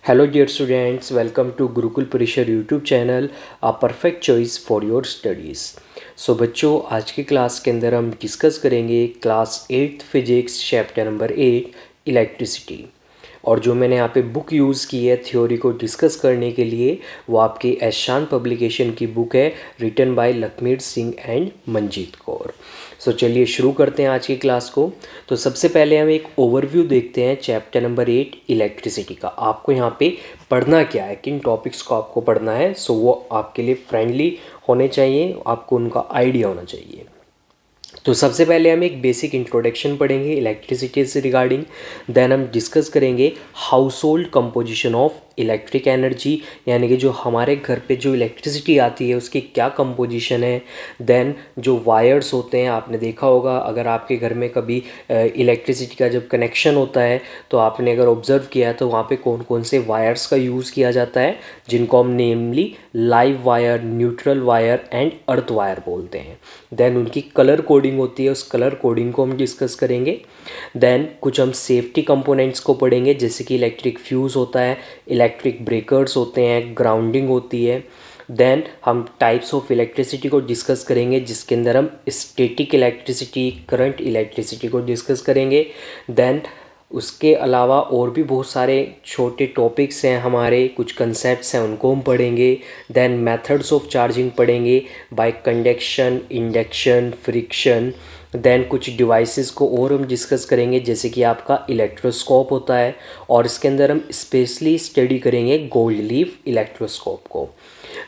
Hello dear students, welcome to Gurukul Parishar YouTube channel, a perfect choice for your studies. So बच्चों आज की class के अंदर हम डिस्कस करेंगे class 8th physics chapter number 8 electricity. और जो मैंने यहाँ पे बुक यूज़ की है थ्योरी को डिस्कस करने के लिए वो आपकी एशान पब्लिकेशन की बुक है written by Lakhmir Singh and Manjeet Kaur. So चलिए शुरू करते हैं आज की क्लास को। तो सबसे पहले हम एक ओवरव्यू देखते हैं चैप्टर नंबर 8 इलेक्ट्रिसिटी का। आपको यहाँ पे पढ़ना क्या है, किन टॉपिक्स को आपको पढ़ना है, सो वो आपके लिए फ्रेंडली होने चाहिए, आपको उनका आइडिया होना चाहिए। तो सबसे पहले हम एक बेसिक इंट्रोडक्शन पढ़ेंगे इलेक्ट्रिसिटी से रिगार्डिंग। देन हम डिस्कस करेंगे house hold composition of electric energy, यानी कि जो हमारे घर पे जो इलेक्ट्रिसिटी आती है उसकी क्या कंपोजिशन है। देन जो वायर्स होते हैं, आपने देखा होगा अगर आपके घर में कभी इलेक्ट्रिसिटी का जब कनेक्शन होता है तो आपने अगर ऑब्जर्व किया है तो वहाँ पे कौन कौन से वायर्स का यूज़ किया जाता है, जिनको हम namely live wire, neutral wire and earth wire बोलते हैं। देन उनकी कलर कोडिंग होती है, उस कलर कोडिंग को हम डिस्कस करेंगे। देन कुछ हम सेफ्टी कंपोनेंट्स को पढ़ेंगे, जैसे कि इलेक्ट्रिक फ्यूज़ होता है, इलेक्ट्रिक ब्रेकर्स होते हैं, ग्राउंडिंग होती है। देन हम टाइप्स ऑफ इलेक्ट्रिसिटी को डिस्कस करेंगे, जिसके अंदर हम स्टैटिक इलेक्ट्रिसिटी, करंट इलेक्ट्रिसिटी को डिस्कस करेंगे। देन उसके अलावा और भी बहुत सारे छोटे टॉपिक्स हैं हमारे, कुछ कंसेप्ट्स हैं उनको हम पढ़ेंगे। देन मेथड्स ऑफ चार्जिंग पढ़ेंगे by conduction, induction, friction. Then कुछ डिवाइसेस को और हम डिस्कस करेंगे, जैसे कि आपका इलेक्ट्रोस्कोप होता है, और इसके अंदर हम स्पेशली स्टडी करेंगे गोल्ड लीफ इलेक्ट्रोस्कोप को।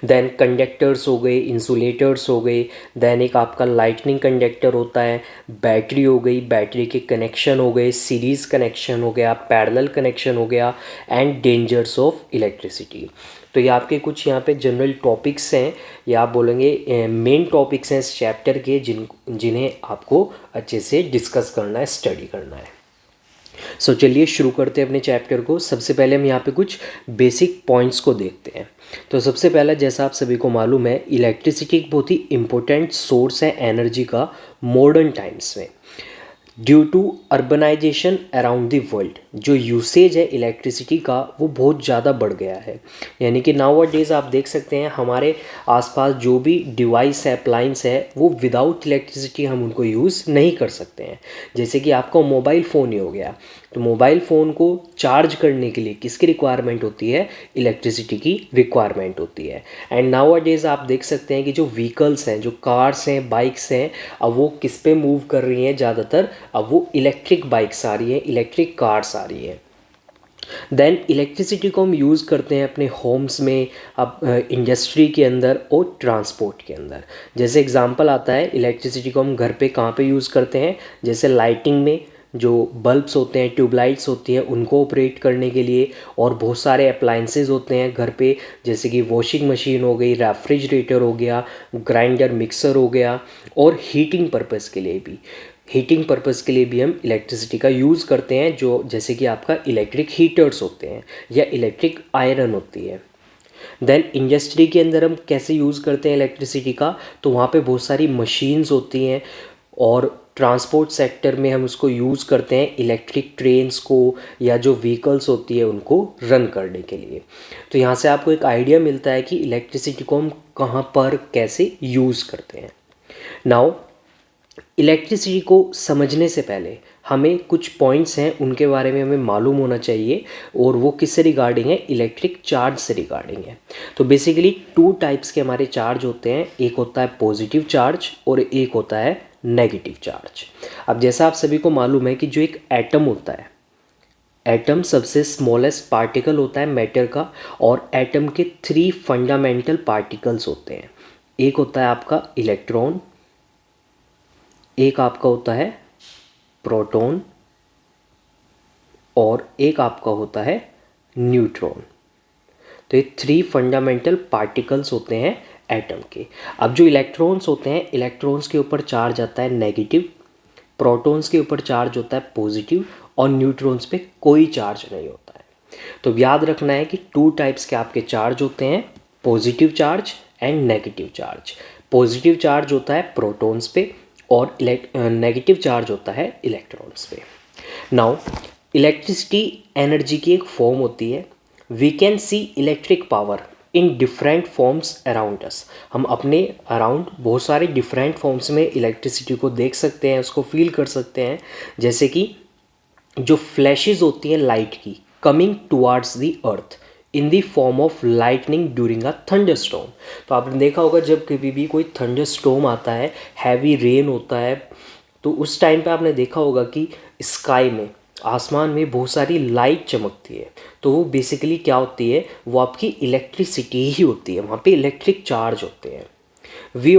देन कंडक्टर्स हो गए, इंसुलेटर्स हो गए। देन एक आपका लाइटनिंग कंडक्टर होता है, बैटरी हो गई, बैटरी के कनेक्शन हो गए, सीरीज़ कनेक्शन हो गया, पैरेलल कनेक्शन हो गया, एंड डेंजर्स ऑफ इलेक्ट्रिसिटी। तो ये आपके कुछ यहाँ पे जनरल टॉपिक्स हैं, या आप बोलेंगे मेन टॉपिक्स हैं इस चैप्टर के, जिन्हें आपको अच्छे से डिस्कस करना है, स्टडी करना है। सो चलिए शुरू करते हैं अपने चैप्टर को। सबसे पहले हम यहाँ पे कुछ बेसिक पॉइंट्स को देखते हैं। तो सबसे पहला, जैसा आप सभी को मालूम है, इलेक्ट्रिसिटी एक बहुत ही इम्पोर्टेंट सोर्स है एनर्जी का मॉडर्न टाइम्स में। Due to urbanisation around the world जो यूसेज है इलेक्ट्रिसिटी का वो बहुत ज़्यादा बढ़ गया है। यानी कि नाउ डेज आप देख सकते हैं हमारे आसपास जो भी डिवाइस है, अप्लाइंस है, वो विदाउट इलेक्ट्रिसिटी हम उनको यूज़ नहीं कर सकते हैं। जैसे कि आपका मोबाइल फ़ोन ही हो गया, तो मोबाइल फ़ोन को चार्ज करने के लिए किसकी रिक्वायरमेंट होती है? इलेक्ट्रिसिटी की रिक्वायरमेंट होती है। एंड नाउ डेज आप देख सकते हैं कि जो व्हीकल्स हैं, जो कार्स हैं, बाइक्स हैं, अब वो किस पे मूव कर रही हैं ज़्यादातर? अब वो इलेक्ट्रिक बाइक्स आ रही हैं, इलेक्ट्रिक कार्स आ रही हैं। देन इलेक्ट्रिसिटी को हम यूज़ करते हैं अपने होम्स में, अब इंडस्ट्री के अंदर और ट्रांसपोर्ट के अंदर। जैसे एग्जांपल आता है, इलेक्ट्रिसिटी को हम घर पे कहाँ पे यूज़ करते हैं? जैसे लाइटिंग में जो बल्ब्स होते हैं, ट्यूबलाइट्स होती हैं, उनको ऑपरेट करने के लिए। और बहुत सारे अप्लाइंसेस होते हैं घर पे, जैसे कि वॉशिंग मशीन हो गई, रेफ्रिजरेटर हो गया, ग्राइंडर, मिक्सर हो गया। और हीटिंग पर्पज़ के लिए भी, हीटिंग पर्पज़ के लिए भी हम इलेक्ट्रिसिटी का यूज़ करते हैं, जो जैसे कि आपका इलेक्ट्रिक हीटर्स होते हैं या इलेक्ट्रिक आयरन होती है। देन इंडस्ट्री के अंदर हम कैसे यूज़ करते हैं इलेक्ट्रिसिटी का? तो वहाँ पे बहुत सारी मशीन्स होती हैं, और ट्रांसपोर्ट सेक्टर में हम उसको यूज़ करते हैं इलेक्ट्रिक ट्रेन्स को, या जो व्हीकल्स होती है उनको रन करने के लिए। तो यहाँ से आपको एक आइडिया मिलता है कि इलेक्ट्रिसिटी को हम कहाँ पर कैसे यूज़ करते हैं। नाउ इलेक्ट्रिसिटी को समझने से पहले हमें कुछ पॉइंट्स हैं उनके बारे में हमें मालूम होना चाहिए, और वो किससे रिगार्डिंग है? इलेक्ट्रिक चार्ज से रिगार्डिंग है। तो बेसिकली टू टाइप्स के हमारे चार्ज होते हैं, एक होता है पॉजिटिव चार्ज और एक होता है नेगेटिव चार्ज। अब जैसा आप सभी को मालूम है कि जो एक एटम होता है, एटम सबसे स्मॉलेस्ट पार्टिकल होता है मैटर का, और एटम के 3 फंडामेंटल पार्टिकल्स होते हैं। एक होता है आपका इलेक्ट्रॉन, एक आपका होता है प्रोटॉन, और एक आपका होता है न्यूट्रॉन। तो ये 3 फंडामेंटल पार्टिकल्स होते हैं एटम के। अब जो इलेक्ट्रॉन्स होते हैं, इलेक्ट्रॉन्स के ऊपर चार्ज आता है नेगेटिव, प्रोटॉन्स के ऊपर चार्ज होता है पॉजिटिव, और न्यूट्रॉन्स पे कोई चार्ज नहीं होता है। तो याद रखना है कि 2 टाइप्स के आपके चार्ज होते हैं, positive charge and negative charge. Positive charge होता है प्रोटॉन्स पे, और नेगेटिव चार्ज होता है इलेक्ट्रॉन्स पे। नाउ इलेक्ट्रिसिटी एनर्जी की एक फॉर्म होती है, we can see electric power in different forms around us. हम अपने अराउंड बहुत सारे डिफरेंट फॉर्म्स में इलेक्ट्रिसिटी को देख सकते हैं, उसको फील कर सकते हैं। जैसे कि जो फ्लैशेस होती हैं लाइट की coming towards the earth in the form of lightning during a thunder storm. तो आपने देखा होगा जब कभी भी कोई थंडर स्टॉर्म आता है, हैवी रेन होता है, तो उस टाइम पे आपने देखा होगा कि स्काई में, आसमान में बहुत सारी लाइट चमकती है। तो वो बेसिकली क्या होती है, वो आपकी इलेक्ट्रिसिटी ही होती है, वहाँ पे इलेक्ट्रिक चार्ज होते हैं। We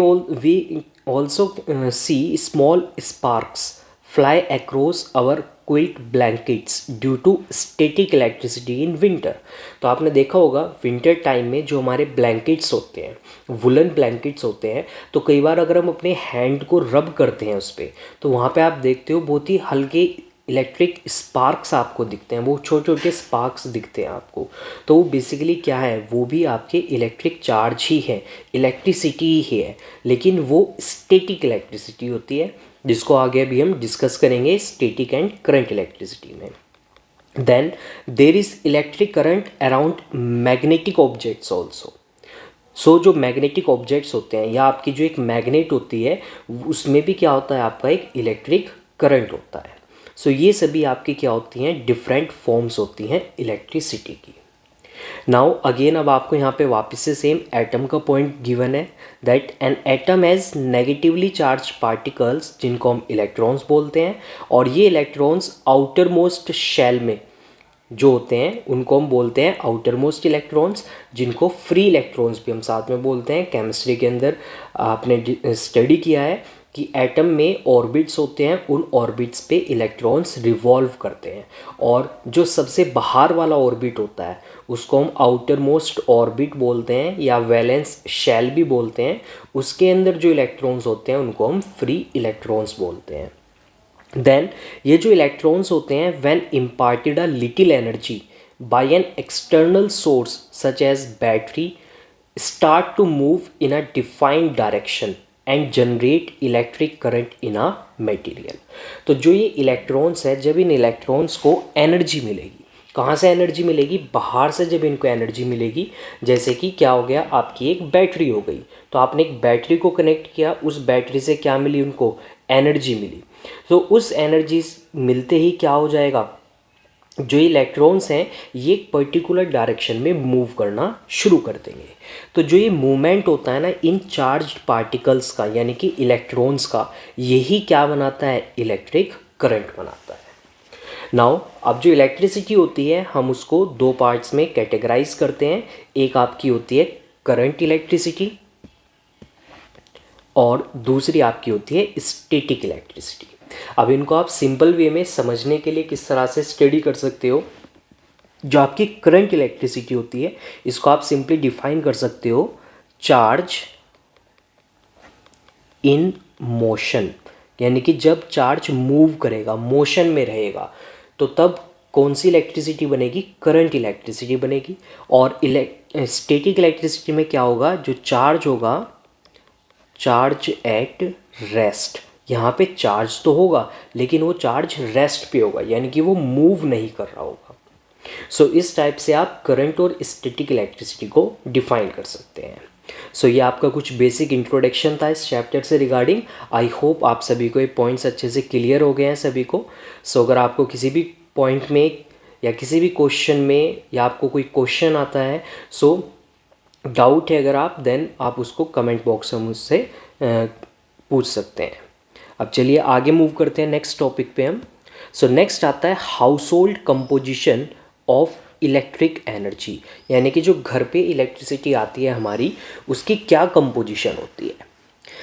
also see small sparks fly across our quilt blankets due to static electricity in winter। तो आपने देखा होगा विंटर टाइम में जो हमारे ब्लैंकेट्स होते हैं, वुलन ब्लैंकेट्स होते हैं, तो कई बार अगर हम अपने हैंड को रब करते हैं उस पर, तो वहाँ पे आप देखते हो बहुत ही हल्के इलेक्ट्रिक स्पार्क्स आपको दिखते हैं, वो छोटे छोटे स्पार्क्स दिखते हैं आपको। तो वो बेसिकली क्या है, वो भी आपके इलेक्ट्रिक चार्ज ही है, इलेक्ट्रिसिटी ही है, लेकिन वो स्टैटिक इलेक्ट्रिसिटी होती है, जिसको आगे अभी हम डिस्कस करेंगे स्टैटिक एंड करंट इलेक्ट्रिसिटी में। Then there is electric current around magnetic objects also. So जो मैग्नेटिक ऑब्जेक्ट्स होते हैं या आपकी जो एक मैग्नेट होती है, उसमें भी क्या होता है, आपका एक इलेक्ट्रिक करंट होता है। सो ये सभी आपकी क्या होती हैं, डिफरेंट फॉर्म्स होती हैं इलेक्ट्रिसिटी की। नाउ अगेन अब आपको यहाँ पे वापस से सेम एटम का पॉइंट गिवन है, that an atom has negatively charge particles जिनको हम इलेक्ट्रॉन्स बोलते हैं, और ये इलेक्ट्रॉन्स आउटर मोस्ट शेल में जो होते हैं उनको हम बोलते हैं आउटर मोस्ट इलेक्ट्रॉन्स, जिनको फ्री इलेक्ट्रॉन्स भी हम साथ में बोलते हैं। केमिस्ट्री के अंदर आपने स्टडी किया है कि एटम में ऑर्बिट्स होते हैं, उन ऑर्बिट्स पे इलेक्ट्रॉन्स रिवॉल्व करते हैं, और जो सबसे बाहर वाला ऑर्बिट होता है उसको हम आउटर मोस्ट ऑर्बिट बोलते हैं या वैलेंस शेल भी बोलते हैं। उसके अंदर जो इलेक्ट्रॉन्स होते हैं उनको हम फ्री इलेक्ट्रॉन्स बोलते हैं। देन ये जो इलेक्ट्रॉन्स होते हैं, when imparted a little energy by an external source such as battery, start to move in a defined direction and generate electric current in a material. तो जो ये इलेक्ट्रॉन्स है, जब इन इलेक्ट्रॉन्स को एनर्जी मिलेगी, कहाँ से एनर्जी मिलेगी, बाहर से जब इनको एनर्जी मिलेगी, जैसे कि क्या हो गया, आपकी एक बैटरी हो गई, तो आपने एक बैटरी को कनेक्ट किया, उस बैटरी से क्या मिली, उनको एनर्जी मिली। तो उस एनर्जी मिलते ही क्या हो जाएगा, जो इलेक्ट्रॉन्स हैं ये एक पर्टिकुलर डायरेक्शन में मूव करना शुरू कर देंगे। तो जो ये मूवमेंट होता है ना इन चार्ज्ड पार्टिकल्स का, यानी कि इलेक्ट्रॉन्स का, यही क्या बनाता है, इलेक्ट्रिक करंट बनाता है। नाउ अब जो इलेक्ट्रिसिटी होती है हम उसको दो पार्ट्स में कैटेगराइज करते हैं। एक आपकी होती है करंट इलेक्ट्रिसिटी और दूसरी आपकी होती है स्टैटिक इलेक्ट्रिसिटी। अब इनको आप सिंपल वे में समझने के लिए किस तरह से स्टडी कर सकते हो, जो आपकी करंट इलेक्ट्रिसिटी होती है इसको आप सिंपली डिफाइन कर सकते हो, चार्ज इन मोशन, यानी कि जब चार्ज मूव करेगा, मोशन में रहेगा, तो तब कौन सी इलेक्ट्रिसिटी बनेगी, करंट इलेक्ट्रिसिटी बनेगी। और स्टैटिक इलेक्ट्रिसिटी में क्या होगा, जो चार्ज होगा, चार्ज एट रेस्ट, यहाँ पे चार्ज तो होगा लेकिन वो चार्ज रेस्ट पे होगा, यानी कि वो मूव नहीं कर रहा होगा। सो इस टाइप से आप करंट और स्टैटिक इलेक्ट्रिसिटी को डिफाइन कर सकते हैं। सो ये आपका कुछ बेसिक इंट्रोडक्शन था इस चैप्टर से रिगार्डिंग। आई होप आप सभी को ये पॉइंट्स अच्छे से क्लियर हो गए हैं सभी को। सो अगर आपको किसी भी पॉइंट में या किसी भी क्वेश्चन में या आपको कोई क्वेश्चन आता है, सो डाउट है अगर आप, देन आप उसको कमेंट बॉक्स में मुझसे पूछ सकते हैं। अब चलिए आगे मूव करते हैं नेक्स्ट टॉपिक पे हम। सो नेक्स्ट आता है house hold composition of electric energy, यानी कि जो घर पे इलेक्ट्रिसिटी आती है हमारी, उसकी क्या कंपोजिशन होती है।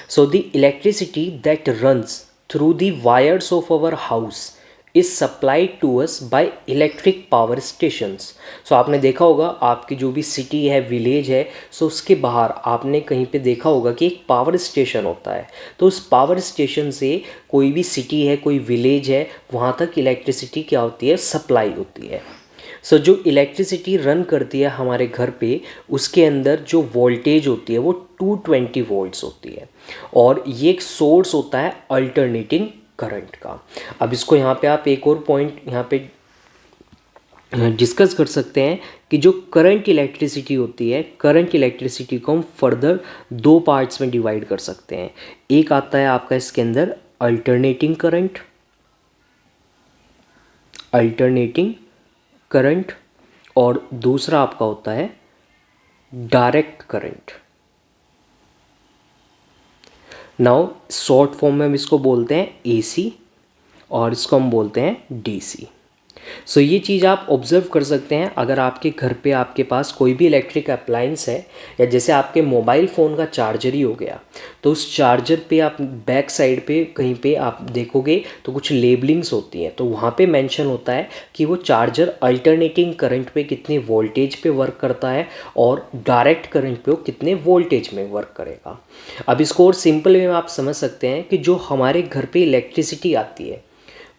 So the electricity that runs through the wires of our house is supplied to us by electric power stations. So आपने देखा होगा आपकी जो भी सिटी है, विलेज है, सो उसके बाहर आपने कहीं पे देखा होगा कि एक पावर स्टेशन होता है। तो उस पावर स्टेशन से कोई भी सिटी है, कोई विलेज है, वहाँ तक इलेक्ट्रिसिटी क्या होती है, सप्लाई होती है। सो जो इलेक्ट्रिसिटी रन करती है हमारे घर पे, उसके अंदर जो वोल्टेज होती है वो 220 वोल्ट्स होती है, और ये एक सोर्स होता है अल्टरनेटिंग करंट का। अब इसको यहाँ पे आप एक और पॉइंट यहाँ पे डिस्कस कर सकते हैं कि जो करंट इलेक्ट्रिसिटी होती है, करंट इलेक्ट्रिसिटी को हम फर्दर दो पार्ट्स में डिवाइड कर सकते हैं। एक आता है आपका इसके अंदर अल्टरनेटिंग करंट, अल्टरनेटिंग करंट, और दूसरा आपका होता है direct current. Now short form में हम इसको बोलते हैं एसी और इसको हम बोलते हैं डीसी। सो ये चीज़ आप ऑब्जर्व कर सकते हैं अगर आपके घर पे आपके पास कोई भी इलेक्ट्रिक अप्लायंस है, या जैसे आपके मोबाइल फ़ोन का चार्जर ही हो गया, तो उस चार्जर पे आप बैक साइड पे कहीं पे आप देखोगे तो कुछ लेबलिंग्स होती हैं, तो वहाँ पे मेंशन होता है कि वो चार्जर अल्टरनेटिंग करंट पे कितने वोल्टेज पे वर्क करता है और डायरेक्ट करंट पे वो कितने वोल्टेज में वर्क करेगा। अब इसको और सिंपल वे में आप समझ सकते हैं कि जो हमारे घर पे इलेक्ट्रिसिटी आती है,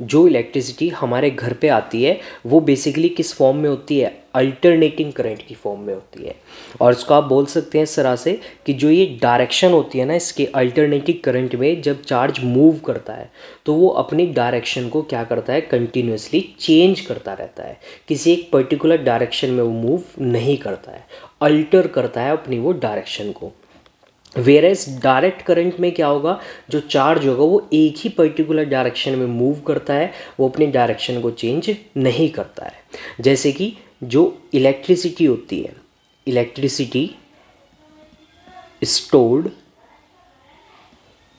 जो इलेक्ट्रिसिटी हमारे घर पे आती है वो बेसिकली किस फॉर्म में होती है, अल्टरनेटिंग करंट की फॉर्म में होती है। और इसको आप बोल सकते हैं इस तरह से कि जो ये डायरेक्शन होती है ना इसके अल्टरनेटिंग करंट में, जब चार्ज मूव करता है तो वो अपनी डायरेक्शन को क्या करता है, कंटिन्यूसली चेंज करता रहता है, किसी एक पर्टिकुलर डायरेक्शन में वो मूव नहीं करता है, अल्टर करता है अपनी वो डायरेक्शन को। वेयरएज डायरेक्ट करंट में क्या होगा, जो चार्ज होगा वो एक ही पर्टिकुलर डायरेक्शन में मूव करता है, वो अपनी डायरेक्शन को चेंज नहीं करता है। जैसे कि जो इलेक्ट्रिसिटी होती है, electricity stored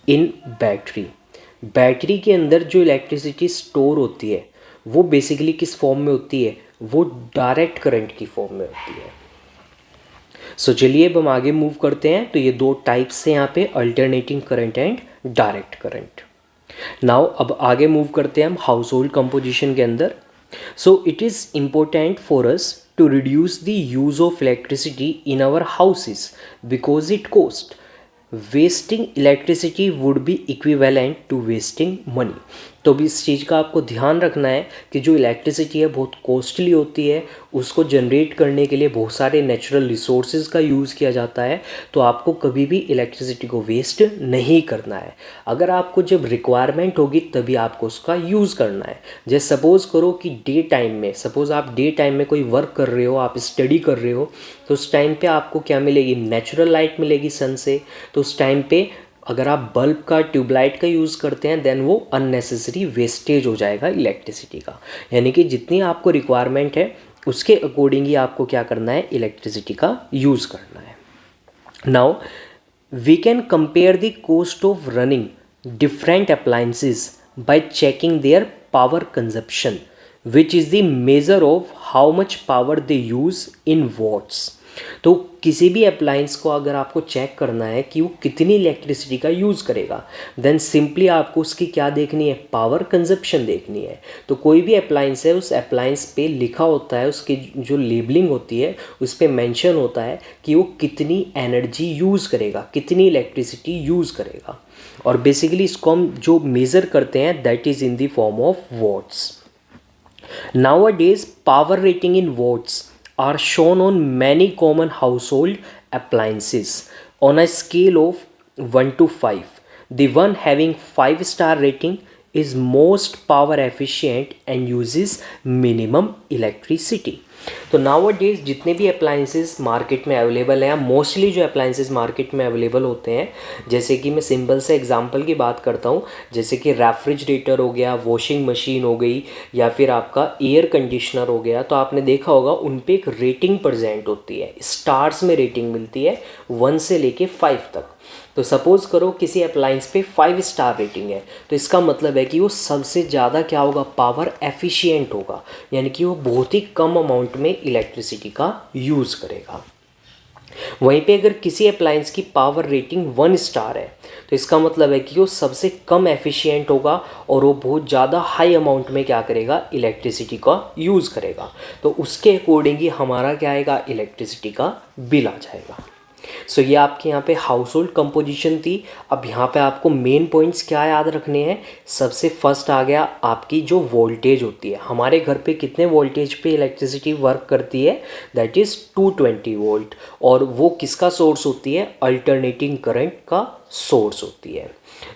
in battery, battery के अंदर जो इलेक्ट्रिसिटी स्टोर होती है वो बेसिकली किस फॉर्म में होती है, वो डायरेक्ट करंट की फॉर्म में होती है। सो चलिए अब हम आगे मूव करते हैं। तो ये दो टाइप्स हैं यहाँ पे, alternating current and direct current. Now अब आगे मूव करते हैं हम हाउस होल्ड कंपोजिशन के अंदर। So it is important for us to reduce the use of electricity in our houses because it cost wasting electricity would be equivalent to wasting money. तो भी इस चीज़ का आपको ध्यान रखना है कि जो इलेक्ट्रिसिटी है बहुत कॉस्टली होती है, उसको जनरेट करने के लिए बहुत सारे नेचुरल रिसोर्सेज का यूज़ किया जाता है, तो आपको कभी भी इलेक्ट्रिसिटी को वेस्ट नहीं करना है। अगर आपको जब रिक्वायरमेंट होगी तभी आपको उसका यूज़ करना है। जैसे सपोज़ करो कि डे टाइम में, सपोज़ आप डे टाइम में कोई वर्क कर रहे हो, आप स्टडी कर रहे हो, तो उस टाइम पे आपको क्या मिलेगी, नेचुरल लाइट मिलेगी सन से। तो उस टाइम पे अगर आप बल्ब का, ट्यूबलाइट का यूज़ करते हैं, देन वो अननेसेसरी वेस्टेज हो जाएगा इलेक्ट्रिसिटी का। यानी कि जितनी आपको रिक्वायरमेंट है उसके अकॉर्डिंग ही आपको क्या करना है, इलेक्ट्रिसिटी का यूज़ करना है। Now we can compare the cost of running different appliances by checking their power consumption which is the measure of how much power they use in watts. तो किसी भी अप्लायंस को अगर आपको चेक करना है कि वो कितनी इलेक्ट्रिसिटी का यूज़ करेगा, देन सिंपली आपको उसकी क्या देखनी है, पावर कंजप्शन देखनी है। तो कोई भी अप्लायंस है, उस अप्लायंस पे लिखा होता है, उसकी जो लेबलिंग होती है उस पर मेंशन होता है कि वो कितनी एनर्जी यूज़ करेगा, कितनी इलेक्ट्रिसिटी यूज़ करेगा। और बेसिकली इसको हम जो मेज़र करते हैं that is in the form of what's. Nowadays, power rating in watts are shown on many common household appliances on a scale of 1 to 5. The one having 5-star rating is most power efficient and uses minimum electricity. तो now days जितने भी appliances market में available हैं, mostly जो appliances market में available होते हैं, जैसे कि मैं सिंपल से एग्जांपल की बात करता हूँ, जैसे कि रेफ्रिजरेटर हो गया, वॉशिंग मशीन हो गई, या फिर आपका एयर कंडीशनर हो गया, तो आपने देखा होगा उन पे एक रेटिंग प्रेजेंट होती है, स्टार्स में रेटिंग मिलती है 1 से लेके 5 तक। तो सपोज़ करो किसी अप्लायंस पे 5 स्टार रेटिंग है, तो इसका मतलब है कि वो सबसे ज़्यादा क्या होगा, पावर एफिशिएंट होगा, यानी कि वो बहुत ही कम अमाउंट में इलेक्ट्रिसिटी का यूज़ करेगा। वहीं पे अगर किसी अप्लायंस की पावर रेटिंग 1 स्टार है, तो इसका मतलब है कि वो सबसे कम एफिशिएंट होगा और वो बहुत ज़्यादा हाई अमाउंट में क्या करेगा, इलेक्ट्रिसिटी का यूज़ करेगा। तो उसके अकॉर्डिंग ही हमारा क्या आएगा, इलेक्ट्रिसिटी का बिल आ जाएगा। सो ये आपके यहाँ पे हाउस होल्ड कंपोजिशन थी। अब यहाँ पे आपको मेन पॉइंट्स क्या याद रखने हैं। सबसे फर्स्ट आ गया आपकी जो वोल्टेज होती है, हमारे घर पे कितने वोल्टेज पे इलेक्ट्रिसिटी वर्क करती है, दैट इज़ 220 वोल्ट, और वो किसका सोर्स होती है, अल्टरनेटिंग करंट का सोर्स होती है।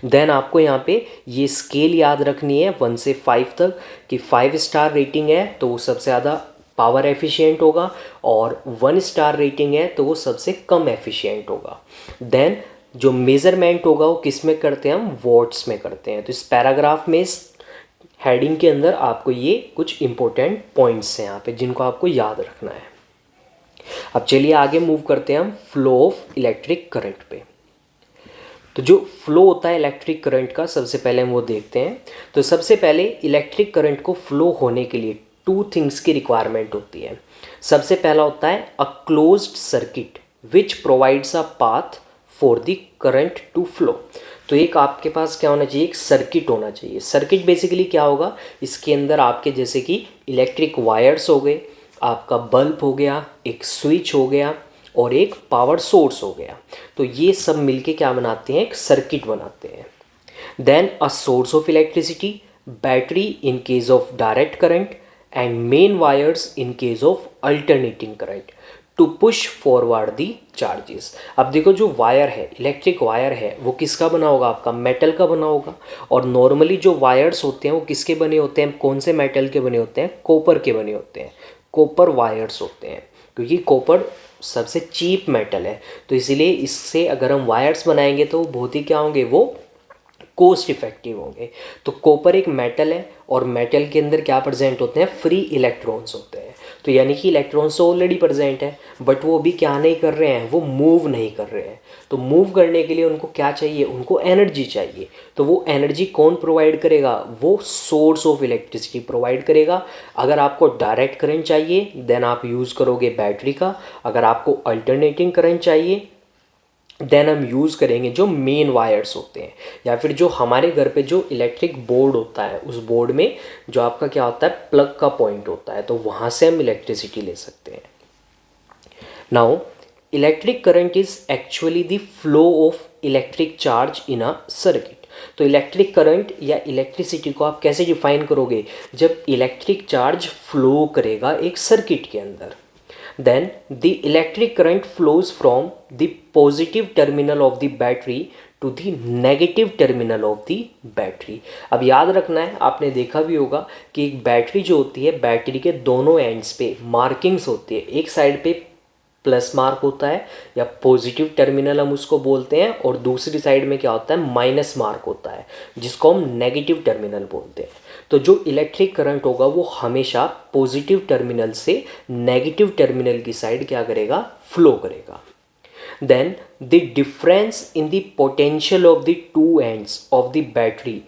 देन आपको यहाँ पे ये स्केल याद रखनी है 1 से 5 तक, कि 5 स्टार रेटिंग है तो वो सबसे ज़्यादा पावर एफिशिएंट होगा, और 1 स्टार रेटिंग है तो वो सबसे कम एफिशिएंट होगा। देन जो मेज़रमेंट होगा वो किस में करते हैं, हम वॉट्स में करते हैं। तो इस पैराग्राफ में, इस हेडिंग के अंदर आपको ये कुछ इंपॉर्टेंट पॉइंट्स हैं यहाँ पे जिनको आपको याद रखना है। अब चलिए आगे मूव करते हैं हम फ्लो ऑफ इलेक्ट्रिक करंट पे। तो जो फ्लो होता है इलेक्ट्रिक करंट का, सबसे पहले हम वो देखते हैं। तो सबसे पहले इलेक्ट्रिक करंट को फ्लो होने के लिए 2 थिंग्स की रिक्वायरमेंट होती है। सबसे पहला होता है a closed circuit which provides a path for the current to flow. तो एक आपके पास क्या होना चाहिए, एक सर्किट होना चाहिए। सर्किट बेसिकली क्या होगा, इसके अंदर आपके जैसे कि इलेक्ट्रिक वायर्स हो गए, आपका बल्ब हो गया, एक स्विच हो गया और एक पावर सोर्स हो गया। तो ये सब मिलके क्या बनाते हैं, एक सर्किट बनाते हैं। Then a source of electricity, battery in case of direct current, and main wires in case of alternating current to push forward the charges. अब देखो जो वायर है, इलेक्ट्रिक वायर है, वो किसका बना होगा, आपका मेटल का बना होगा। और नॉर्मली जो वायर्स होते हैं वो किसके बने होते हैं, कौन से मेटल के बने होते हैं, कॉपर के बने होते हैं। कॉपर वायर्स होते हैं, क्योंकि कॉपर सबसे चीप मेटल है, तो इसीलिए इससे अगर हम वायर्स बनाएंगे तो बहुत ही क्या होंगे, वो कोस्ट इफेक्टिव होंगे। तो कॉपर एक मेटल है और मेटल के अंदर क्या प्रेजेंट होते हैं, फ्री इलेक्ट्रॉन्स होते हैं। तो यानी कि इलेक्ट्रॉन्स तो ऑलरेडी प्रेजेंट है, बट वो भी क्या नहीं कर रहे हैं, वो मूव नहीं कर रहे हैं। तो मूव करने के लिए उनको क्या चाहिए, उनको एनर्जी चाहिए। तो वो एनर्जी कौन प्रोवाइड करेगा, वो सोर्स ऑफ इलेक्ट्रिसिटी प्रोवाइड करेगा। अगर आपको डायरेक्ट करंट चाहिए देन आप यूज़ करोगे बैटरी का। अगर आपको अल्टरनेटिंग करंट चाहिए देन हम यूज़ करेंगे जो मेन वायर्स होते हैं, या फिर जो हमारे घर पे जो इलेक्ट्रिक बोर्ड होता है, उस बोर्ड में जो आपका क्या होता है, प्लग का पॉइंट होता है, तो वहाँ से हम इलेक्ट्रिसिटी ले सकते हैं। Now electric current is actually the flow of electric charge in a circuit. तो इलेक्ट्रिक करंट या इलेक्ट्रिसिटी को आप कैसे डिफाइन करोगे, जब इलेक्ट्रिक चार्ज फ्लो करेगा एक सर्किट के अंदर। Then the electric current flows from the positive terminal of the battery to the negative terminal of the battery। अब याद रखना है, आपने देखा भी होगा कि एक बैटरी जो होती है, बैटरी के दोनों एंड्स पे मार्किंग्स होती है। एक साइड पे प्लस मार्क होता है या पॉजिटिव टर्मिनल हम उसको बोलते हैं, और दूसरी साइड में क्या होता है, माइनस मार्क होता है, जिसको हम नेगेटिव टर्मिनल बोलते हैं। तो जो इलेक्ट्रिक करंट होगा वो हमेशा पॉजिटिव टर्मिनल से नेगेटिव टर्मिनल की साइड क्या करेगा, फ्लो करेगा। Then the difference in the potential of the two ends of the battery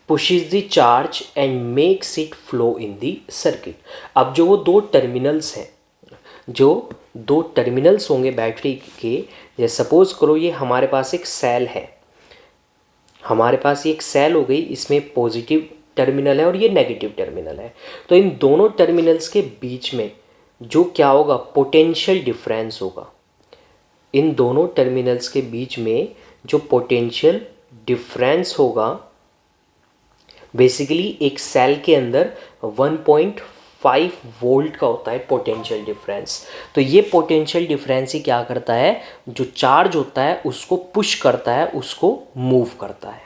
pushes the charge and makes it flow in the circuit। अब जो वो दो टर्मिनल्स हैं, जो दो टर्मिनल्स होंगे बैटरी के, जैसे सपोज करो ये हमारे पास एक सेल है, हमारे पास ये एक सेल हो गई, इसमें पॉजिटिव टर्मिनल है और ये नेगेटिव टर्मिनल है। तो इन दोनों टर्मिनल्स के बीच में जो क्या होगा, पोटेंशियल डिफरेंस होगा। इन दोनों टर्मिनल्स के बीच में जो पोटेंशियल डिफरेंस होगा, बेसिकली एक सेल के अंदर 1.5 वोल्ट का होता है पोटेंशियल डिफरेंस। तो ये पोटेंशियल डिफरेंस ही क्या करता है, जो चार्ज होता है उसको पुश करता है, उसको मूव करता है।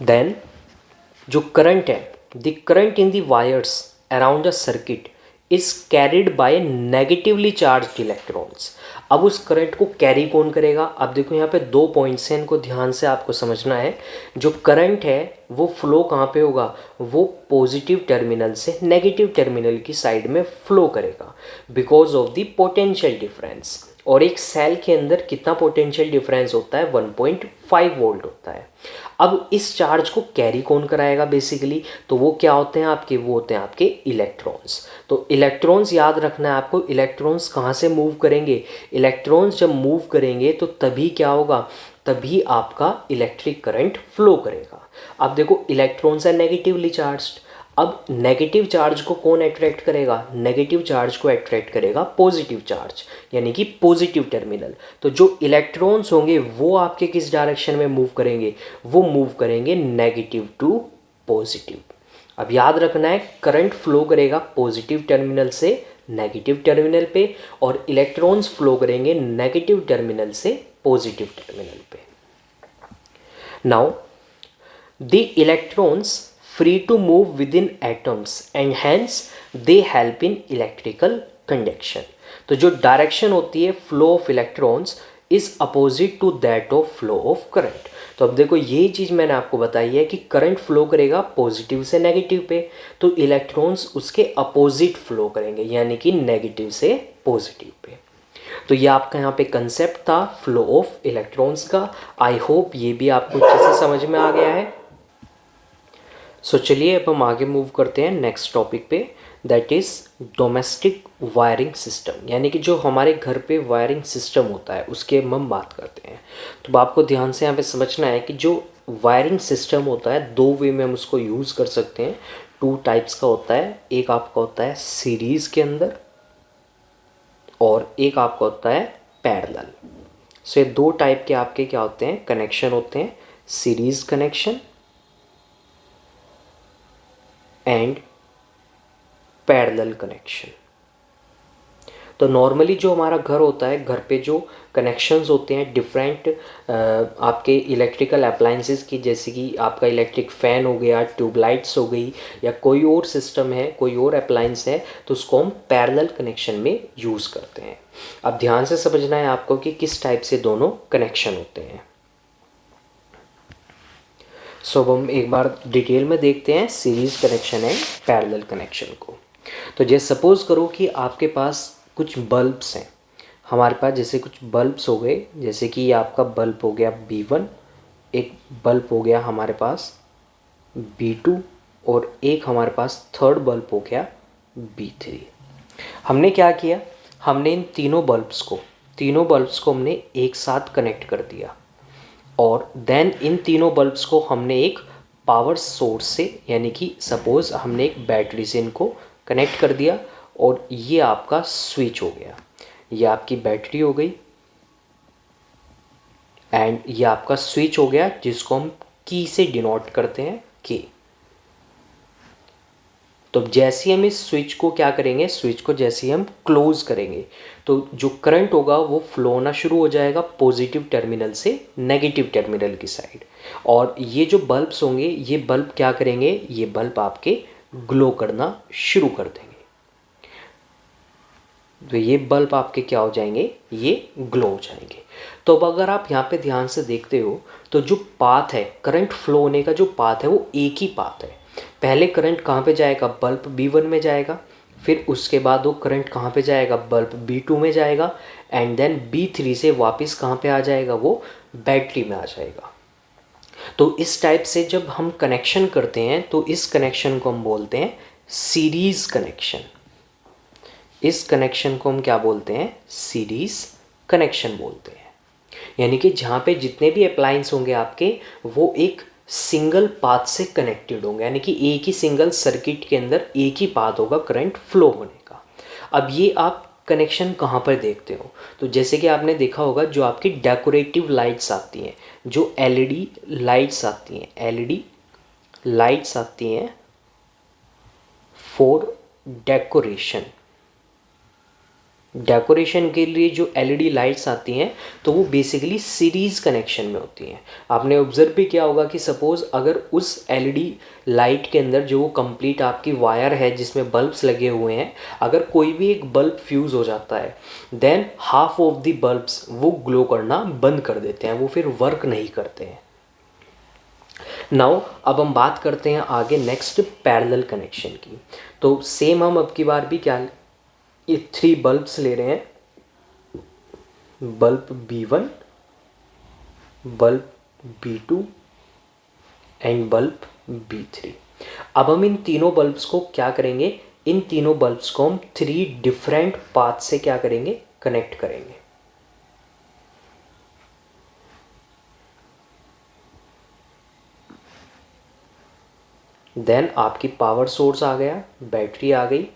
देन जो करंट है, the current in the wires around the circuit is carried by negatively charged electrons. अब उस करंट को कैरी कौन करेगा, अब देखो यहाँ पे 2 पॉइंट्स हैं, इनको ध्यान से आपको समझना है। जो करंट है वो फ्लो कहाँ पे होगा, वो पॉजिटिव टर्मिनल से नेगेटिव टर्मिनल की साइड में फ्लो करेगा because of the potential difference. और एक सेल के अंदर कितना पोटेंशियल डिफरेंस होता है, 1.5 वोल्ट होता है। अब इस चार्ज को कैरी कौन कराएगा बेसिकली, तो वो क्या होते हैं आपके, वो होते हैं आपके इलेक्ट्रॉन्स। तो इलेक्ट्रॉन्स याद रखना है आपको, इलेक्ट्रॉन्स कहाँ से मूव करेंगे, इलेक्ट्रॉन्स जब मूव करेंगे तो तभी क्या होगा, तभी आपका इलेक्ट्रिक करंट फ्लो करेगा। अब देखो इलेक्ट्रॉन्स है नेगेटिवली चार्ज्ड, अब नेगेटिव चार्ज को कौन अट्रैक्ट करेगा, नेगेटिव चार्ज को अट्रैक्ट करेगा पॉजिटिव चार्ज, यानी कि पॉजिटिव टर्मिनल। तो जो इलेक्ट्रॉन्स होंगे वो आपके किस डायरेक्शन में मूव करेंगे, वो मूव करेंगे नेगेटिव टू पॉजिटिव। अब याद रखना है, करंट फ्लो करेगा पॉजिटिव टर्मिनल से नेगेटिव टर्मिनल पे, और इलेक्ट्रॉन्स फ्लो करेंगे नेगेटिव टर्मिनल से पॉजिटिव टर्मिनल पे। Now the electrons free to move within atoms and hence they help in electrical conduction. तो जो डायरेक्शन होती है flow of electrons is opposite to that of flow of current. तो अब देखो यही चीज़ मैंने आपको बताई है कि करंट फ्लो करेगा पॉजिटिव से नेगेटिव पे, तो इलेक्ट्रॉन्स उसके अपोजिट फ्लो करेंगे यानी कि नेगेटिव से पॉजिटिव पे। तो ये आपका यहाँ पे कंसेप्ट था फ्लो ऑफ इलेक्ट्रॉन्स का। आई होप ये भी आपको अच्छे से समझ में आ गया है। सो चलिए अब हम आगे मूव करते हैं नेक्स्ट टॉपिक पे, that is domestic wiring system, यानी कि जो हमारे घर पे वायरिंग सिस्टम होता है उसके हम बात करते हैं। तो आपको ध्यान से यहाँ पे समझना है कि जो वायरिंग सिस्टम होता है दो वे में हम उसको यूज़ कर सकते हैं। टू टाइप्स का होता है, एक आपका होता है सीरीज़ के अंदर और एक आपका होता है पैरेलल। सो ये दो टाइप के आपके क्या होते हैं, कनेक्शन होते हैं, series connection and parallel connection. तो नॉर्मली जो हमारा घर होता है, घर पे जो कनेक्शंस होते हैं डिफरेंट आपके इलेक्ट्रिकल अप्लायंसेस की, जैसे कि आपका इलेक्ट्रिक फ़ैन हो गया, ट्यूबलाइट्स हो गई, या कोई और सिस्टम है, कोई और अप्लायंस है, तो उसको हम पैरेलल कनेक्शन में यूज़ करते हैं। अब ध्यान से समझना है आपको कि किस टाइप से दोनों कनेक्शन होते हैं। सो अब हम एक बार डिटेल में देखते हैं series connection and parallel connection को। तो जैसे सपोज़ करो कि आपके पास कुछ बल्ब्स हैं, हमारे पास जैसे कुछ बल्ब्स हो गए, जैसे कि ये आपका बल्ब हो गया B1, एक बल्ब हो गया हमारे पास B2 और एक हमारे पास थर्ड बल्ब हो गया B3। हमने क्या किया, हमने इन तीनों बल्ब्स को हमने एक साथ कनेक्ट कर दिया और देन इन तीनों बल्ब्स को हमने एक पावर सोर्स से, यानी कि सपोज़ हमने एक बैटरी से इनको कनेक्ट कर दिया और ये आपका स्विच हो गया, ये आपकी बैटरी हो गई एंड ये आपका स्विच हो गया जिसको हम की से डिनोट करते हैं के। तो जैसे ही हम इस स्विच को क्या करेंगे, स्विच को जैसे ही हम क्लोज करेंगे तो जो करंट होगा वो फ्लो होना शुरू हो जाएगा पॉजिटिव टर्मिनल से नेगेटिव टर्मिनल की साइड, और ये जो बल्ब्स होंगे ये बल्ब क्या करेंगे, ये बल्ब आपके ग्लो करना शुरू कर देंगे। तो ये बल्ब आपके क्या हो जाएंगे, ये ग्लो हो जाएंगे। तो अब अगर आप यहाँ पे ध्यान से देखते हो तो जो पाथ है, करंट फ्लो होने का जो पाथ है वो एक ही पाथ है। पहले करंट कहाँ पे जाएगा, बल्ब B1 में जाएगा, फिर उसके बाद वो करंट कहाँ पे जाएगा, बल्ब B2 में जाएगा, एंड देन B3 से वापस कहाँ पे आ जाएगा, वो बैटरी में आ जाएगा। तो इस टाइप से जब हम कनेक्शन करते हैं तो इस कनेक्शन को हम बोलते हैं सीरीज़ कनेक्शन। इस कनेक्शन को हम क्या बोलते हैं, सीरीज़ कनेक्शन बोलते हैं। यानी कि जहाँ पे जितने भी अप्लायंस होंगे आपके वो एक सिंगल पाथ से कनेक्टेड होंगे, यानी कि एक ही सिंगल सर्किट के अंदर एक ही पाथ होगा करंट फ्लो होने का। अब ये आप कनेक्शन कहाँ पर देखते हो, तो जैसे कि आपने देखा होगा जो आपकी डेकोरेटिव लाइट्स आती हैं, जो एलईडी लाइट्स आती हैं, एलईडी लाइट्स आती हैं फॉर डेकोरेशन के लिए जो एलईडी लाइट्स आती हैं तो वो बेसिकली सीरीज़ कनेक्शन में होती हैं। आपने ऑब्जर्व भी किया होगा कि सपोज़ अगर उस एलईडी लाइट के अंदर जो वो कंप्लीट आपकी वायर है जिसमें बल्ब्स लगे हुए हैं, अगर कोई भी एक बल्ब फ्यूज़ हो जाता है than half of the bulbs वो ग्लो करना बंद कर देते हैं, वो फिर वर्क नहीं करते हैं। नाउ अब हम बात करते हैं आगे नेक्स्ट पैरेलल कनेक्शन की। तो सेम हम अब की बार भी क्या, ये 3 बल्ब्स ले रहे हैं, bulb B1, bulb B2 and bulb B3। अब हम इन तीनों बल्ब्स को क्या करेंगे, इन तीनों बल्ब्स को हम 3 डिफरेंट पाथ से क्या करेंगे, कनेक्ट करेंगे। देन आपकी पावर सोर्स आ गया, बैटरी आ गई,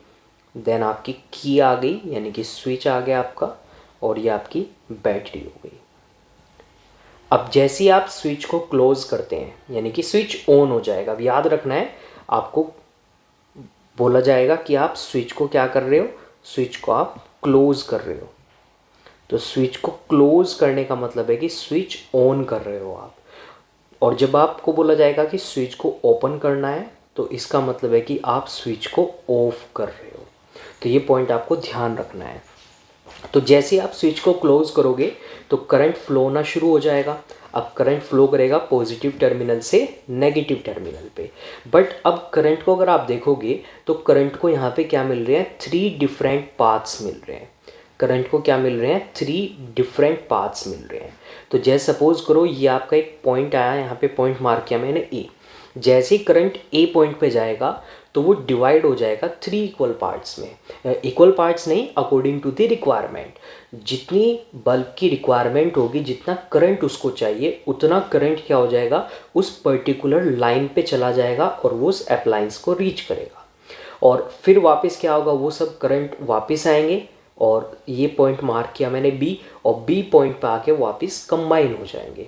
देन आपकी की आ गई यानी कि स्विच आ गया आपका, और ये आपकी बैटरी हो गई। अब जैसे ही आप स्विच को क्लोज करते हैं यानी कि स्विच ऑन हो जाएगा। अब याद रखना है आपको, बोला जाएगा कि आप स्विच को क्या कर रहे हो, स्विच को आप क्लोज कर रहे हो। तो स्विच को क्लोज करने का मतलब है कि स्विच ऑन कर रहे हो आप। और जब आपको बोला जाएगा कि स्विच को ओपन करना है तो इसका मतलब है कि आप स्विच को ऑफ कर रहे हो। तो ये पॉइंट आपको ध्यान रखना है। तो जैसे आप स्विच को क्लोज करोगे तो करंट फ्लो होना शुरू हो जाएगा। अब करंट फ्लो करेगा पॉजिटिव टर्मिनल से नेगेटिव टर्मिनल पे। बट अब करंट को अगर आप देखोगे तो करंट को यहाँ पे क्या मिल रहे हैं, 3 डिफरेंट पाथ्स मिल रहे हैं। करंट को क्या मिल रहे हैं, 3 डिफरेंट पाथ्स मिल रहे हैं। तो जैसे सपोज करो ये आपका एक पॉइंट आया, यहाँ पे पॉइंट मार्क किया मैंने ए। जैसे ही करंट ए पॉइंट पे जाएगा तो वो डिवाइड हो जाएगा 3 इक्वल पार्ट्स में। इक्वल पार्ट्स नहीं, अकॉर्डिंग टू द रिक्वायरमेंट। जितनी बल्ब की रिक्वायरमेंट होगी, जितना करंट उसको चाहिए, उतना करंट क्या हो जाएगा, उस पर्टिकुलर लाइन पे चला जाएगा और वो उस अप्लायंस को रीच करेगा। और फिर वापस क्या होगा, वो सब करंट वापस आएंगे और ये पॉइंट मार्क किया मैंने बी, और बी पॉइंट पे आके वापस कंबाइन हो जाएंगे।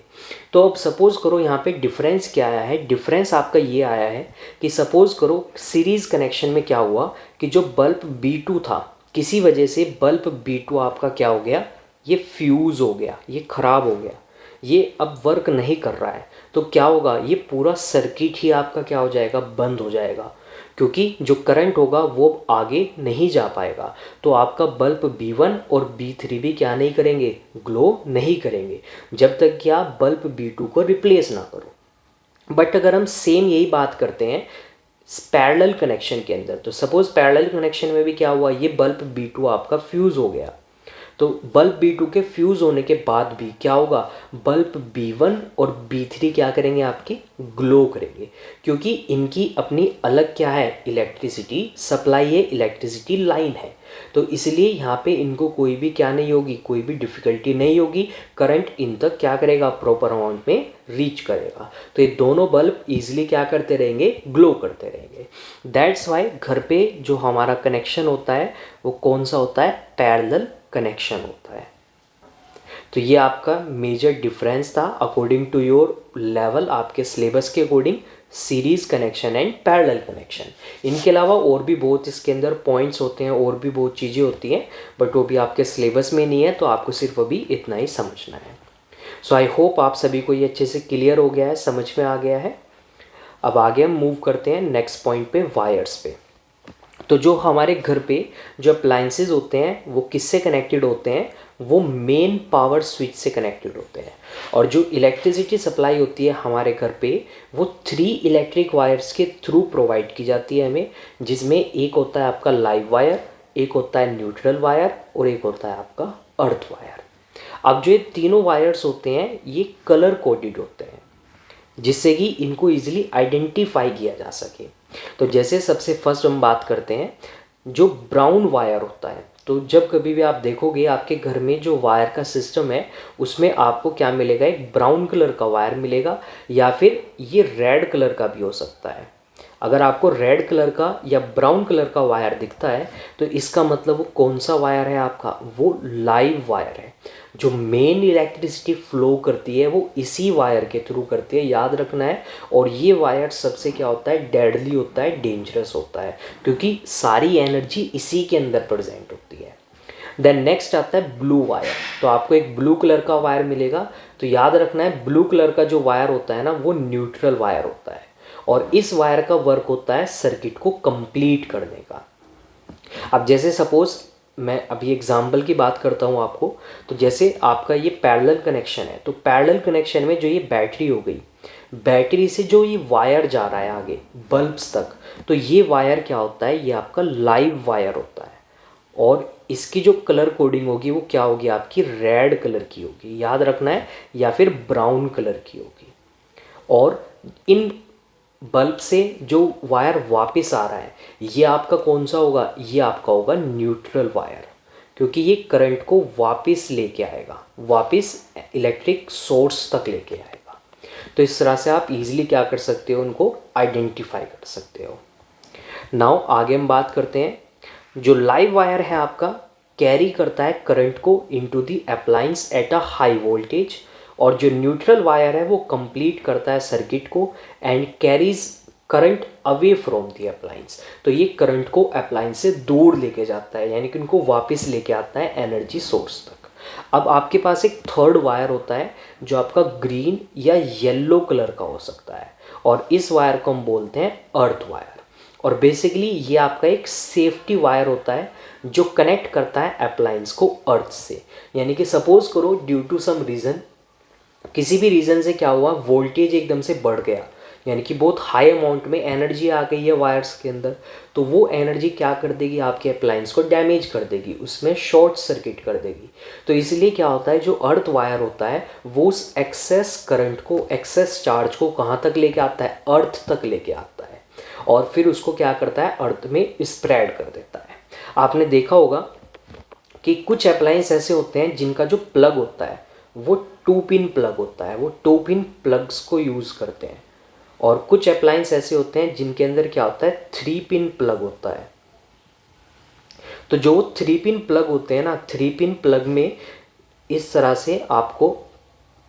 तो अब सपोज करो यहाँ पे डिफरेंस क्या आया है, डिफरेंस आपका ये आया है कि सपोज करो सीरीज़ कनेक्शन में क्या हुआ कि जो बल्ब B2 था, किसी वजह से बल्ब B2 आपका क्या हो गया, ये फ्यूज़ हो गया, ये ख़राब हो गया, ये अब वर्क नहीं कर रहा है। तो क्या होगा, ये पूरा सर्किट ही आपका क्या हो जाएगा, बंद हो जाएगा, क्योंकि जो करंट होगा वो आगे नहीं जा पाएगा। तो आपका बल्ब B1 और B3 भी क्या नहीं करेंगे, ग्लो नहीं करेंगे, जब तक कि आप बल्ब B2 को रिप्लेस ना करो। बट अगर हम सेम यही बात करते हैं पैरेलल कनेक्शन के अंदर, तो सपोज पैरेलल कनेक्शन में भी क्या हुआ, ये बल्ब B2 आपका फ्यूज़ हो गया। तो बल्ब B2 के फ्यूज़ होने के बाद भी क्या होगा, बल्ब B1 और B3 क्या करेंगे, आपकी ग्लो करेंगे, क्योंकि इनकी अपनी अलग क्या है, इलेक्ट्रिसिटी सप्लाई है, इलेक्ट्रिसिटी लाइन है। तो इसलिए यहाँ पे इनको कोई भी क्या नहीं होगी, कोई भी डिफ़िकल्टी नहीं होगी, करंट इन तक क्या करेगा, प्रॉपर अमाउंट में रीच करेगा। तो ये दोनों बल्ब ईजिली क्या करते रहेंगे, ग्लो करते रहेंगे। दैट्स वाई घर पे जो हमारा कनेक्शन होता है वो कौन सा होता है, पैरेलल कनेक्शन होता है। तो ये आपका मेजर डिफरेंस था अकॉर्डिंग टू योर लेवल, आपके सिलेबस के according, series connection and parallel connection. इनके अलावा और भी बहुत इसके अंदर पॉइंट्स होते हैं, और भी बहुत चीज़ें होती हैं, बट वो भी आपके सिलेबस में नहीं है, तो आपको सिर्फ अभी इतना ही समझना है। सो आई होप आप सभी को ये अच्छे से क्लियर हो गया है, समझ में आ गया है। अब आगे हम मूव करते हैं नेक्स्ट पॉइंट पे, वायर्स पे। तो जो हमारे घर पे जो अप्लायंसेज होते हैं वो किससे कनेक्टेड होते हैं, वो मेन पावर स्विच से कनेक्टेड होते हैं। और जो इलेक्ट्रिसिटी सप्लाई होती है हमारे घर पे वो 3 इलेक्ट्रिक वायर्स के थ्रू प्रोवाइड की जाती है हमें, जिसमें एक होता है आपका लाइव वायर, एक होता है न्यूट्रल वायर और एक होता है आपका अर्थ वायर। अब जो ये तीनों वायर्स होते हैं ये कलर कोडेड होते हैं, जिससे कि इनको इजीली आइडेंटिफाई किया जा सके। तो जैसे सबसे फर्स्ट हम बात करते हैं जो ब्राउन वायर होता है। तो जब कभी भी आप देखोगे आपके घर में जो वायर का सिस्टम है उसमें आपको क्या मिलेगा, एक ब्राउन कलर का वायर मिलेगा, या फिर ये रेड कलर का भी हो सकता है। अगर आपको रेड कलर का या ब्राउन कलर का वायर दिखता है तो इसका मतलब वो कौन सा वायर है आपका, वो लाइव वायर है। जो मेन इलेक्ट्रिसिटी फ्लो करती है वो इसी वायर के थ्रू करती है, याद रखना है। और ये वायर सबसे क्या होता है, डेडली होता है, डेंजरस होता है, क्योंकि सारी एनर्जी इसी के अंदर प्रेजेंट होती है। देन नेक्स्ट आता है ब्लू वायर। तो आपको एक ब्लू कलर का वायर मिलेगा, तो याद रखना है ब्लू कलर का जो वायर होता है ना वो न्यूट्रल वायर होता है, और इस वायर का वर्क होता है सर्किट को कंप्लीट करने का। अब जैसे सपोज मैं अभी एग्जांपल की बात करता हूँ आपको, तो जैसे आपका ये पैरेलल कनेक्शन है, तो पैरेलल कनेक्शन में जो ये बैटरी हो गई, बैटरी से जो ये वायर जा रहा है आगे बल्ब्स तक, तो ये वायर क्या होता है, ये आपका लाइव वायर होता है। और इसकी जो कलर कोडिंग होगी वो क्या होगी, आपकी रेड कलर की होगी, याद रखना है, या फिर ब्राउन कलर की होगी। और इन बल्ब से जो वायर वापस आ रहा है ये आपका कौन सा होगा, ये आपका होगा न्यूट्रल वायर, क्योंकि ये करंट को वापस लेके आएगा, वापस इलेक्ट्रिक सोर्स तक लेके आएगा। तो इस तरह से आप इजीली क्या कर सकते हो, उनको आइडेंटिफाई कर सकते हो। नाउ आगे हम बात करते हैं जो लाइव वायर है आपका कैरी करता है करंट को into the appliance at a high voltage, और जो न्यूट्रल वायर है वो कंप्लीट करता है सर्किट को and carries current away from the appliance. तो ये करंट को अप्लायंस से दूर लेके जाता है, यानी कि उनको वापस लेके आता है एनर्जी सोर्स तक। अब आपके पास एक थर्ड वायर होता है जो आपका ग्रीन या येलो कलर का हो सकता है, और इस वायर को हम बोलते हैं अर्थ वायर। और बेसिकली ये आपका एक सेफ्टी वायर होता है जो कनेक्ट करता है अप्लायंस को अर्थ से। यानी कि सपोज करो ड्यू टू सम रीज़न, किसी भी रीज़न से क्या हुआ, वोल्टेज एकदम से बढ़ गया, यानी कि बहुत हाई अमाउंट में एनर्जी आ गई है वायर्स के अंदर, तो वो एनर्जी क्या कर देगी, आपके अप्लायंस को डैमेज कर देगी, उसमें शॉर्ट सर्किट कर देगी। तो इसलिए क्या होता है, जो अर्थ वायर होता है वो उस एक्सेस करंट को, एक्सेस चार्ज को कहाँ तक लेके आता है, अर्थ तक लेके आता है, और फिर उसको क्या करता है, अर्थ में स्प्रेड कर देता है। आपने देखा होगा कि कुछ अप्लायंस ऐसे होते हैं जिनका जो प्लग होता है वो 2 पिन प्लग होता है, वो 2 पिन प्लग्स को यूज़ करते हैं। और कुछ अप्लायंस ऐसे होते हैं जिनके अंदर क्या होता है, 3 पिन प्लग होता है। तो जो 3 पिन प्लग होते हैं ना, 3 पिन प्लग में इस तरह से आपको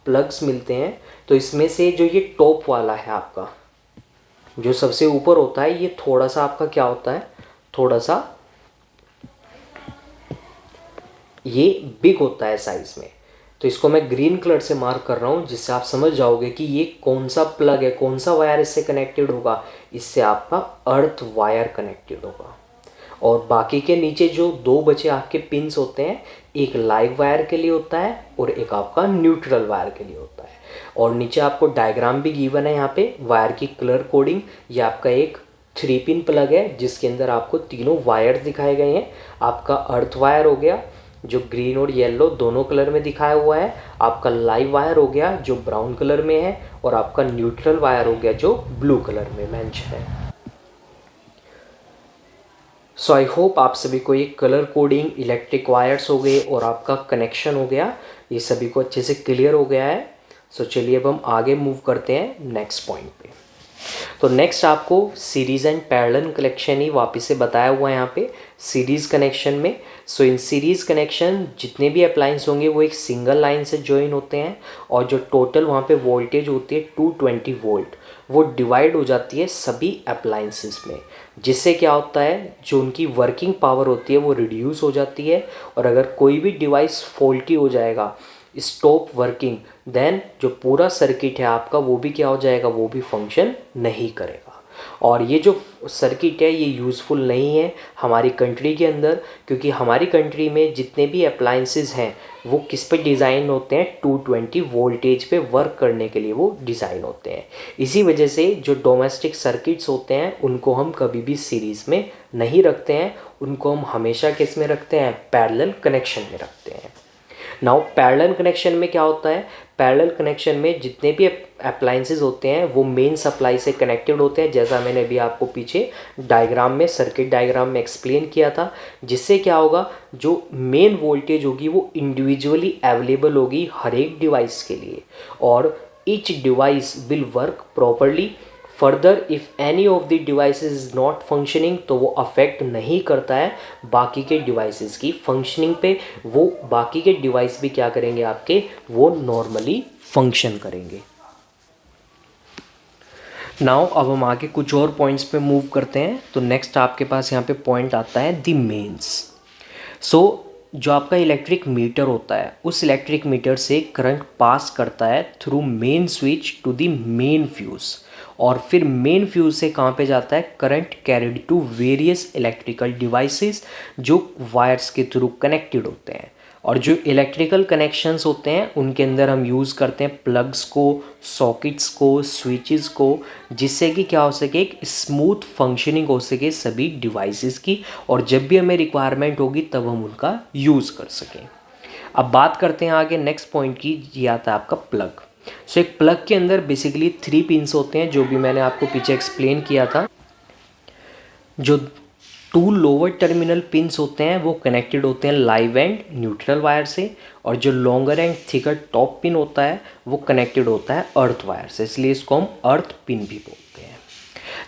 प्लग्स मिलते हैं। तो इसमें से जो ये टॉप वाला है आपका, जो सबसे ऊपर होता है, ये थोड़ा सा आपका क्या होता है, थोड़ा सा ये बिग होता है साइज में। तो इसको मैं ग्रीन कलर से मार्क कर रहा हूँ, जिससे आप समझ जाओगे कि ये कौन सा प्लग है, कौन सा वायर इससे कनेक्टेड होगा। इससे आपका अर्थ वायर कनेक्टेड होगा। और बाकी के नीचे जो 2 बचे आपके पिंस होते हैं, एक लाइव वायर के लिए होता है और एक आपका न्यूट्रल वायर के लिए होता है। और नीचे आपको डायग्राम भी गिवन है यहाँ पे, वायर की कलर कोडिंग। ये आपका एक 3 पिन प्लग है जिसके अंदर आपको तीनों वायर दिखाए गए हैं। आपका अर्थ वायर हो गया जो ग्रीन और येलो दोनों कलर में दिखाया हुआ है, आपका लाइव वायर हो गया जो ब्राउन कलर में है, और आपका न्यूट्रल वायर हो गया जो ब्लू कलर में मेंशन है। सो आई होप आप सभी को ये कलर कोडिंग, इलेक्ट्रिक वायर्स हो गए और आपका कनेक्शन हो गया, ये सभी को अच्छे से क्लियर हो गया है। सो चलिए अब हम आगे मूव करते हैं नेक्स्ट पॉइंट पे। तो नेक्स्ट आपको सीरीज़ एंड पैरेलल कनेक्शन ही वापस से बताया हुआ है यहाँ पे सीरीज़ कनेक्शन में। सो इन सीरीज़ कनेक्शन जितने भी अप्लायंस होंगे वो एक सिंगल लाइन से ज्वाइन होते हैं, और जो टोटल वहाँ पे वोल्टेज होती है 220 वोल्ट, वो डिवाइड हो जाती है सभी अप्लायंसेस में। जिससे क्या होता है, जो उनकी वर्किंग पावर होती है वो रिड्यूस हो जाती है। और अगर कोई भी डिवाइस फॉल्टी हो जाएगा, स्टॉप वर्किंग, देन जो पूरा सर्किट है आपका वो भी क्या हो जाएगा, वो भी फंक्शन नहीं करेगा। और ये जो सर्किट है ये यूज़फुल नहीं है हमारी कंट्री के अंदर, क्योंकि हमारी कंट्री में जितने भी अप्लायंसेस हैं वो किस पे डिज़ाइन होते हैं, 220 वोल्टेज पे वर्क करने के लिए वो डिज़ाइन होते हैं। इसी वजह से जो डोमेस्टिक सर्किट्स होते हैं उनको हम कभी भी सीरीज़ में नहीं रखते हैं, उनको हम हमेशा किस में रखते हैं, पैरेलल कनेक्शन में रखते हैं। नाउ पैरेलल कनेक्शन में क्या होता है, पैरेलल कनेक्शन में जितने भी अप्लायंसेस होते हैं वो मेन सप्लाई से कनेक्टेड होते हैं, जैसा मैंने अभी आपको पीछे डायग्राम में, सर्किट डायग्राम में एक्सप्लेन किया था। जिससे क्या होगा, जो मेन वोल्टेज होगी वो इंडिविजुअली अवेलेबल होगी हर एक डिवाइस के लिए, और each device will work properly. Further if any of the devices is not functioning, तो वो अफेक्ट नहीं करता है बाकी के डिवाइसेस की फंक्शनिंग पे। वो बाकी के डिवाइस भी क्या करेंगे आपके, वो नॉर्मली फंक्शन करेंगे। नाउ अब हम आगे कुछ और पॉइंट्स पे मूव करते हैं। तो नेक्स्ट आपके पास यहाँ पे पॉइंट आता है द मेंस। सो जो आपका इलेक्ट्रिक मीटर होता है, उस इलेक्ट्रिक मीटर से करंट पास करता है through main switch to the main fuse, और फिर मेन फ्यूज़ से कहाँ पे जाता है, current carried to various electrical devices जो वायर्स के थ्रू कनेक्टेड होते हैं। और जो इलेक्ट्रिकल कनेक्शंस होते हैं उनके अंदर हम यूज़ करते हैं प्लग्स को, सॉकेट्स को, स्विचेस को, जिससे कि क्या हो सके, एक स्मूथ फंक्शनिंग हो सके सभी डिवाइसेस की, और जब भी हमें रिक्वायरमेंट होगी तब हम उनका यूज़ कर सकें। अब बात करते हैं आगे नेक्स्ट पॉइंट की, ये आता है आपका प्लग। सो एक प्लग के अंदर बेसिकली 3 पिंस होते हैं, जो भी मैंने आपको पीछे एक्सप्लेन किया था। जो 2 लोअर टर्मिनल पिंस होते हैं वो कनेक्टेड होते हैं लाइव एंड न्यूट्रल वायर से, और जो longer and thicker top pin होता है वो कनेक्टेड होता है अर्थ वायर से, इसलिए इसको हम अर्थ पिन भी बोलते हैं।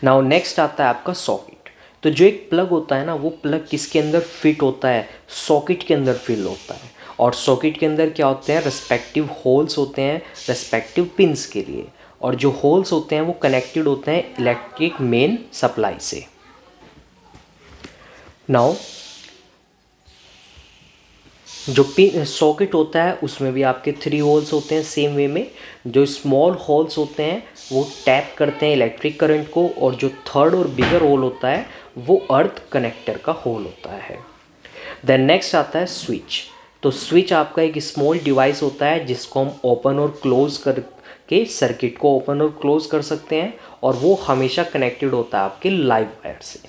नाउ नेक्स्ट आता है आपका सॉकेट। तो जो एक प्लग होता है ना, वो प्लग किसके अंदर फिट होता है, सॉकेट के अंदर फिल होता है। और सॉकेट के अंदर क्या होते हैं, रेस्पेक्टिव होल्स होते हैं रेस्पेक्टिव पिंस के लिए, और जो होल्स होते हैं वो कनेक्टेड होते हैं इलेक्ट्रिक मेन सप्लाई से। नाउ जो पिन सॉकेट होता है उसमें भी आपके 3 होल्स होते हैं सेम वे में। जो स्मॉल होल्स होते हैं वो टैप करते हैं इलेक्ट्रिक करंट को, और जो थर्ड और बिगर होल होता है वो अर्थ कनेक्टर का होल होता है। देन नेक्स्ट आता है स्विच। तो स्विच आपका एक स्मॉल डिवाइस होता है जिसको हम ओपन और क्लोज करके सर्किट को ओपन और क्लोज कर सकते हैं, और वो हमेशा कनेक्टेड होता है आपके लाइव वायर से।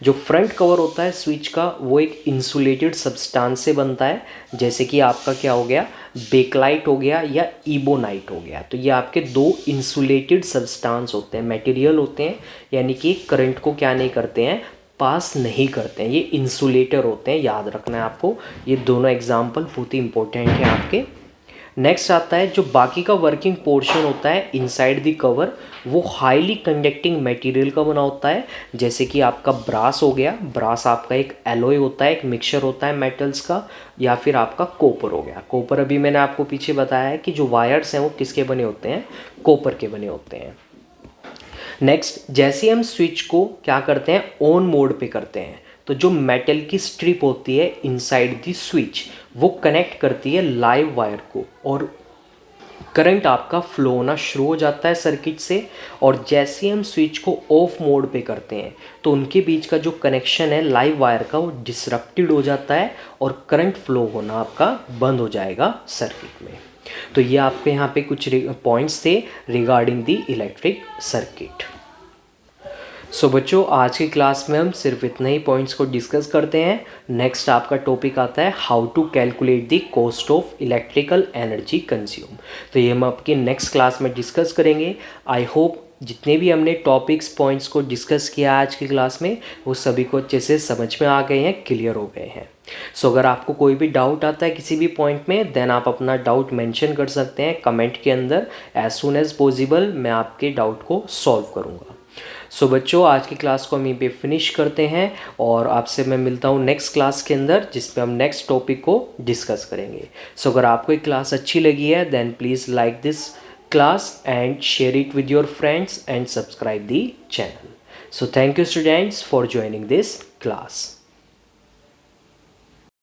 जो फ्रंट कवर होता है स्विच का वो एक इंसुलेटेड सब्सटेंस से बनता है, जैसे कि आपका क्या हो गया, बेकलाइट हो गया या इबोनाइट हो गया। तो ये आपके दो इंसुलेटेड सब्सटेंस होते हैं, मटेरियल होते हैं, यानी कि करंट को क्या नहीं करते हैं, पास नहीं करते हैं, ये इंसुलेटर होते हैं, याद रखना है आपको। ये दोनों एग्जाम्पल बहुत ही इंपॉर्टेंट हैं आपके। नेक्स्ट आता है जो बाकी का वर्किंग पोर्शन होता है इनसाइड द कवर, वो हाईली कंडक्टिंग मटेरियल का बना होता है, जैसे कि आपका ब्रास हो गया। ब्रास आपका एक एलॉय होता है, एक मिक्सचर होता है मेटल्स का। या फिर आपका कॉपर हो गया। कॉपर अभी मैंने आपको पीछे बताया है कि जो वायर्स हैं वो किसके बने होते हैं, कॉपर के बने होते हैं। नेक्स्ट, जैसे हम स्विच को क्या करते हैं, ऑन मोड पे करते हैं, तो जो मेटल की स्ट्रिप होती है इनसाइड द स्विच वो कनेक्ट करती है लाइव वायर को, और करंट आपका फ्लो होना शुरू हो जाता है सर्किट से। और जैसे हम स्विच को ऑफ मोड पे करते हैं तो उनके बीच का जो कनेक्शन है लाइव वायर का वो डिसरप्टेड हो जाता है, और करंट फ्लो होना आपका बंद हो जाएगा सर्किट में। तो ये आपके यहाँ पे कुछ पॉइंट्स थे रिगार्डिंग द इलेक्ट्रिक सर्किट। सो बच्चों, आज की क्लास में हम सिर्फ इतने ही पॉइंट्स को डिस्कस करते हैं। नेक्स्ट आपका टॉपिक आता है how to calculate the cost of electrical energy consume. तो ये हम आपकी नेक्स्ट क्लास में डिस्कस करेंगे। आई होप जितने भी हमने टॉपिक्स पॉइंट्स को डिस्कस किया आज की क्लास में वो सभी को अच्छे से समझ में आ गए हैं, क्लियर हो गए हैं। सो अगर आपको कोई भी डाउट आता है किसी भी पॉइंट में, देन आप अपना डाउट मेंशन कर सकते हैं कमेंट के अंदर। एज सुन एज पॉसिबल मैं आपके डाउट को सॉल्व करूँगा। सो बच्चों, आज की क्लास को हम यहीं पे फिनिश करते हैं, और आपसे मैं मिलता हूँ नेक्स्ट क्लास के अंदर जिसपे हम नेक्स्ट टॉपिक को डिस्कस करेंगे। सो अगर आपको ये क्लास अच्छी लगी है then please like this class and share it with your friends and subscribe the channel. So thank you students for joining this class.